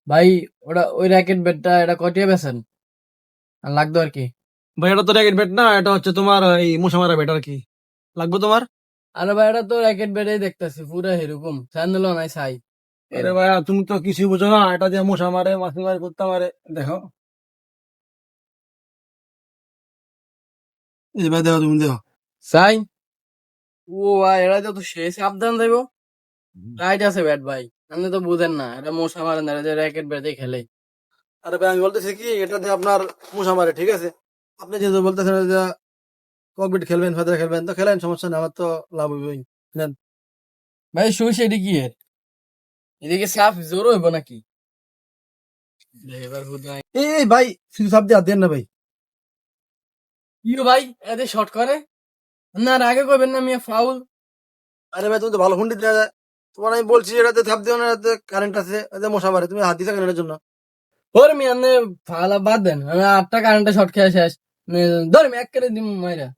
ভাই ওটা ওই র্যাকেট ব্যাটটা এটা কটিয়ে বেছেন আর লাগতো আর কি। ভাই এটা তো র্যাকেট ব্যাট না, এটা হচ্ছে তোমার এই মশা মারা ব্যাট আর কি। লাগবে তোমার? আরে ভাই এটা তো র্যাকেট ব্যাটেই দেখতেছি পুরো এরকম স্যান্ডেলও নাই ছাই। আরে ভাই তুমি তো কিছুই বুঝো না, এটা দিয়ে মশা মারে, মাছি মারে, কুত্তা মারে। দেখো, এই ভাই দেখো, তুমি দেখো। ছাই। ও ভাই এটা তো সেই সাবধান দেবো। রাইট আছে ব্যাট ভাই। আপনি তো বুঝেন না এটা মশা মারে না, এটা র্যাকেট ব্যাটে খেলে। আরে ভাই আমি বলতেছি কি, এটা দিয়ে আপনার মশা মারে, ঠিক আছে? আপনি যেহেতু বলতেছেন যে ককপিট খেলবেন, ফেদার খেলবেন, তো খেলেন, সমস্যা নেই, আমার তো লাভ হইবে। নেন। ভাই শুইস এটি কি এর? এদিকে সাফ জোর হইব নাকি? এবার হুদাই এই ভাই, শুধু সাপ দিয়ে হাত দেন না ভাই। ইউ ভাই এতে শর্ট করে না, আর আগে কইবেন না মিয়া ফাউল। আরে ভাই তুমি তো ভালো ফোনটি দেওয়া যায়। তোমার আমি বলছি এটাতে থাপ দিও না, এটাতে কারেন্ট আছে, এতে মশা মারে, তুমি হাত দিতে কারেন্টের জন্য। ওরে মিয়া আপনি ফালা বাদ দেন, 8টা কারেন্টে শর্ট খেয়ে শেষ। ধর মিয়া এক করে দিম মাইরা।